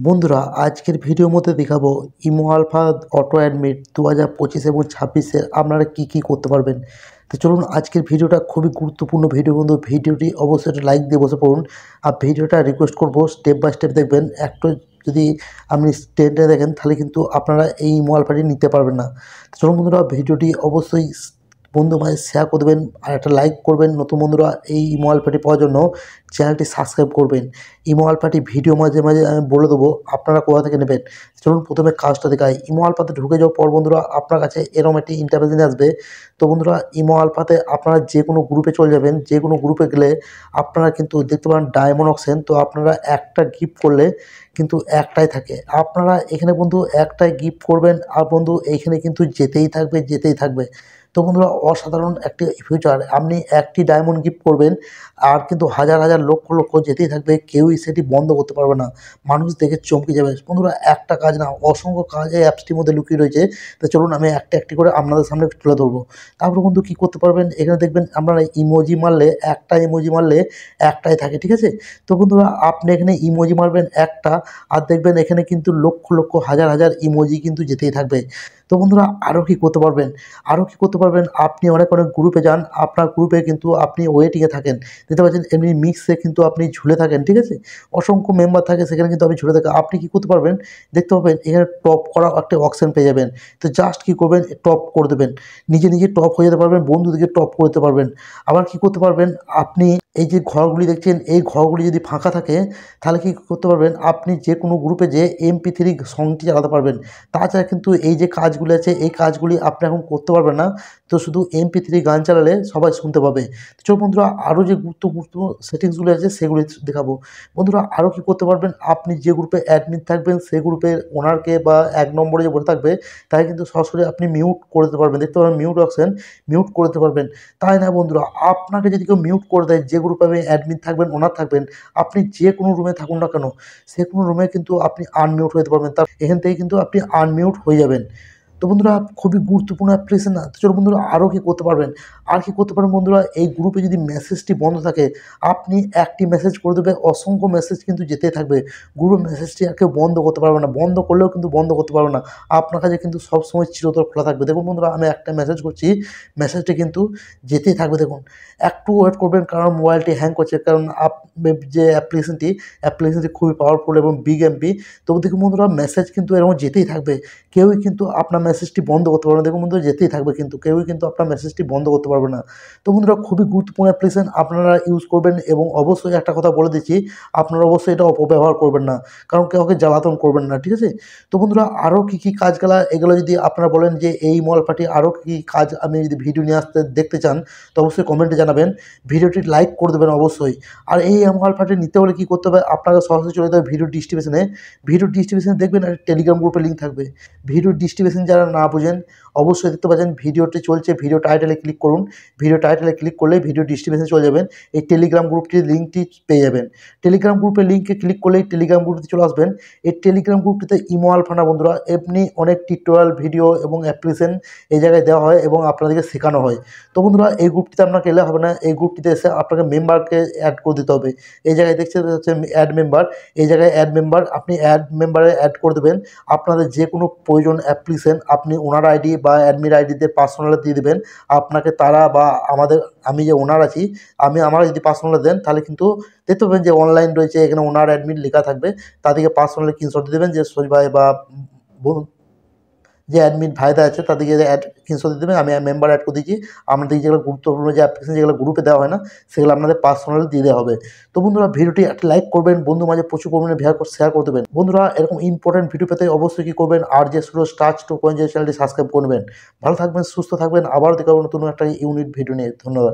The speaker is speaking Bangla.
বন্ধুরা আজকের ভিডিওর মধ্যে দেখাবো ইমো আলফা অটো অ্যাডমিট 2025 এবং 26-এ আপনারা কি করতে পারবেন। তো চলুন আজকের ভিডিওটা খুবই গুরুত্বপূর্ণ ভিডিও বন্ধু, ভিডিওটি অবশ্যই একটা লাইক দিয়ে বসে পড়ুন। আর ভিডিওটা রিকোয়েস্ট করব স্টেপ বাই স্টেপ দেখবেন, একটু যদি আপনি স্টেপটা দেখেন তাহলে কিন্তু আপনারা এই ইমো আলফাটি নিতে পারবেন না। তো চলুন বন্ধুরা ভিডিওটি অবশ্যই বন্ধু ভাই শেয়ার করে দেবেন আর একটা লাইক করবেন। নতুন বন্ধুরা এই ইমো আলফাটি পাওয়ার জন্য চ্যানেলটি সাবস্ক্রাইব করবেন। ইমো আলফাটি ভিডিও মাঝে মাঝে আমি বলে দেবো আপনারা কোথা থেকে নেবেন। চলুন প্রথমে কাজটা দেখাই। ইমো আলফাতে ঢুকে যাওয়ার পর বন্ধুরা আপনার কাছে এরকম একটি ইন্টারফেস আসবে। তো বন্ধুরা ইমো আলফাতে আপনারা যে কোনো গ্রুপে চলে যাবেন, যে কোনো গ্রুপে গেলে আপনারা কিন্তু দেখতে পারেন ডায়মন্ড অকশন। তো আপনারা একটা গিফট করলে কিন্তু একটাই থাকে, আপনারা এখানে বন্ধু একটাই গিফট করবেন আর বন্ধু এইখানে কিন্তু যেতেই থাকবে। তো বন্ধুরা অসাধারণ একটি ফিউচার, আপনি একটি ডায়মন্ড গিফট করবেন আর কিন্তু হাজার হাজার লক্ষ যেতেই থাকবে, কেউই সেটি বন্ধ করতে পারবে না। মানুষ দেখে চমকে যাবে। বন্ধুরা একটা কাজ না, অসংখ্য কাজ এই অ্যাপসটির মধ্যে লুকিয়ে রয়েছে। তো চলুন আমি একটি করে আপনাদের সামনে তুলে ধরবো। তারপর বন্ধু কী করতে পারবেন, এখানে দেখবেন আপনারা ইমোজি মারলে একটা ইমোজি মারলে একটাই থাকে, ঠিক আছে। তো বন্ধুরা আপনি এখানে ইমোজি মারবেন একটা, আর দেখবেন এখানে কিন্তু লক্ষ হাজার হাজার ইমোজি কিন্তু যেতেই থাকবে। তো বন্ধুরা আরও কী করতে পারবেন, আপনি অনেক গ্রুপে যান, আপনার গ্রুপে কিন্তু আপনি ওয়েটিংয়ে থাকেন, দেখতে পাচ্ছেন এমনি মিক্সে কিন্তু আপনি ঝুলে থাকেন, ঠিক আছে। অসংখ্য মেম্বার থাকে সেখানে কিন্তু আপনি ঝুলে থাকেন। আপনি কী করতে পারবেন, দেখতে পাবেন এখানে টপ করা একটা অপশন পেয়ে যাবেন। তো জাস্ট কী করবেন, টপ করে দেবেন, নিজে টপ হয়ে যেতে পারবেন, বন্ধুদেরকে টপ করতে পারবেন। আবার কী করতে পারবেন, আপনি এই যে ঘরগুলি দেখছেন এই ঘরগুলি যদি ফাঁকা থাকে তাহলে কী করতে পারবেন, আপনি যে কোনো গ্রুপে যে MP3 সংটি চালাতে পারবেন। তাছাড়া কিন্তু এই যে কাজগুলি আছে এই কাজগুলি আপনি এখন করতে পারবেন না, তো শুধু MP3 গান চালালে সবাই শুনতে পাবে। তো চলো বন্ধুরা আরও যে গুরুত্বপূর্ণ সেটিংসগুলি আছে সেগুলি দেখাবো। বন্ধুরা আরও কী করতে পারবেন, আপনি যে গ্রুপে অ্যাডমিন থাকবেন সেই গ্রুপের ওনারকে বা 1 নম্বরে যে বসে থাকবে তাই কিন্তু সরাসরি আপনি মিউট করে দিতে পারবেন, দেখতে পাবেন মিউট অপশন, মিউট করে দিতে পারবেন। তাই না বন্ধুরা, আপনাকে যদি কেউ মিউট করে দেয়, যে গ্রুপে আপনি অ্যাডমিন থাকবেন ওনার থাকবেন, আপনি যে কোনো রুমে থাকুন না কেন সে কোনো রুমে কিন্তু আপনি আনমিউট হয়ে যেতে পারবেন, তার এখান থেকে কিন্তু আপনি আনমিউট হয়ে যাবেন। তো বন্ধুরা খুবই গুরুত্বপূর্ণ অ্যাপ্লিকেশন না। তো চলো বন্ধুরা আরও কী করতে পারবেন, বন্ধুরা এই গ্রুপে যদি মেসেজটি বন্ধ থাকে আপনি একটি মেসেজ করে দেবে, অসংখ্য মেসেজ কিন্তু যেতেই থাকবে। গ্রুপের মেসেজটি আর কেউ বন্ধ করতে পারবে না, বন্ধ করলেও কিন্তু বন্ধ করতে পারবে না, আপনার কাছে কিন্তু সবসময় চিরতর খোলা থাকবে। দেখুন বন্ধুরা আমি একটা মেসেজ করছি, মেসেজটি কিন্তু যেতেই থাকবে। দেখুন একটু ওয়েট করবেন কারণ মোবাইলটি হ্যাং করছে, কারণ যে অ্যাপ্লিকেশনটি খুবই পাওয়ারফুল এবং বিগ এমবি। তবু দেখুন বন্ধুরা মেসেজ কিন্তু এরকম যেতেই থাকবে, কেউই কিন্তু আপনার মেসেজটি বন্ধ করতে পারবে না। দেখুন বন্ধুরা যেতেই থাকবে, কিন্তু কেউই কিন্তু আপনার মেসেজটি বন্ধ করতে পারবে না। তো বন্ধুরা খুবই গুরুত্বপূর্ণ অ্যাপ্লিকেশন, আপনারা ইউজ করবেন এবং অবশ্যই একটা কথা বলে দিচ্ছি, আপনারা অবশ্যই এটা অপব্যবহার করবেন না, কারণ কাউকে জ্বালাতন করবেন না, ঠিক আছে। তো বন্ধুরা আরও কী কাজগুলো এগুলো যদি আপনারা বলেন যে এই মলফাটি আরও কী কাজ আমি যদি ভিডিও নিয়ে আসতে দেখতে চান তো অবশ্যই কমেন্টে জানাবেন, ভিডিওটি লাইক করে দেবেন অবশ্যই। আর এই মলফাটি নিতে হলে কী করতে হবে, আপনাকে সরাসরি চলে যেতে হবে ভিডিও ডিস্ট্রিবিউশনে দেখবেন একটা টেলিগ্রাম গ্রুপের লিঙ্ক থাকবে। ভিডিও ডিস্ট্রিবিউশন যারা না বোঝেন অবশ্যই দেখতে পাচ্ছেন ভিডিওটি চলছে, ভিডিও টাইটেলে ক্লিক করুন, ভিডিও টাইটেলে ক্লিক করলে ভিডিও ডিস্ট্রিবিউশনে চলে যাবেন, এই টেলিগ্রাম গ্রুপটির লিঙ্কটি পেয়ে যাবেন। টেলিগ্রাম গ্রুপের লিঙ্কে ক্লিক করলেই টেলিগ্রাম গ্রুপটিতে চলে আসবেন। এই টেলিগ্রাম গ্রুপটিতে ইমো আলফা না বন্ধুরা, এমনি অনেক টিউটোরিয়াল ভিডিও এবং অ্যাপ্লিকেশন এই জায়গায় দেওয়া হয় এবং আপনাদেরকে শেখানো হয়। তো বন্ধুরা এই গ্রুপটিতে আপনাকে এলে হবে না, এই গ্রুপটিতে এসে আপনাকে মেম্বারকে অ্যাড করে দিতে হবে। এই জায়গায় দেখছেন হচ্ছে অ্যাড মেম্বার, এই জায়গায় অ্যাড মেম্বার, আপনি অ্যাড মেম্বারে অ্যাড করে দেবেন। আপনাদের যে কোনো প্রয়োজন অ্যাপ্লিকেশন আপনি ওনার আইডি বা অ্যাডমিন আইডিতে পার্সোনালে দিয়ে দেবেন, আপনাকে তারা বা আমি যে ওনার আছি আমার যদি পার্সোনালে দেন তাহলে কিন্তু দেখতে পাবেন যে অনলাইন রয়েছে, এখানে ওনার অ্যাডমিন লেখা থাকবে, তাদেরকে পার্সোনালি স্ক্রিনশট দিয়ে দেবেন যে সৈজ ভাই বা যে অ্যাডমিন ভাইরা আছে তাদেরকে স্ক্রিনশট দিয়ে দেবেন, আমি মেম্বার অ্যাড করে দিয়েছি। আপনাদের যেগুলো গুরুত্বপূর্ণ যে অ্যাপ্লিকেশন যেগুলো গ্রুপে দেওয়া হয় না সেগুলো আপনাদের পার্সোনালি দিয়ে দেওয়া হবে। তো বন্ধুরা ভিডিওটি একটা লাইক করবেন, বন্ধু মাঝে প্রচুর পরিমাণে শেয়ার করে দেবেন। বন্ধুরা এরকম ইম্পর্টেন্ট ভিডিও পেতে অবশ্যই কী করবেন, আর যে স্টার্ট টু পয়েন্ট চ্যানেলটি সাবস্ক্রাইব করবেন। ভালো থাকবেন, সুস্থ থাকবেন, আবার দেখাবো নতুন একটা ইউনিট ভিডিও নিয়ে। ধন্যবাদ।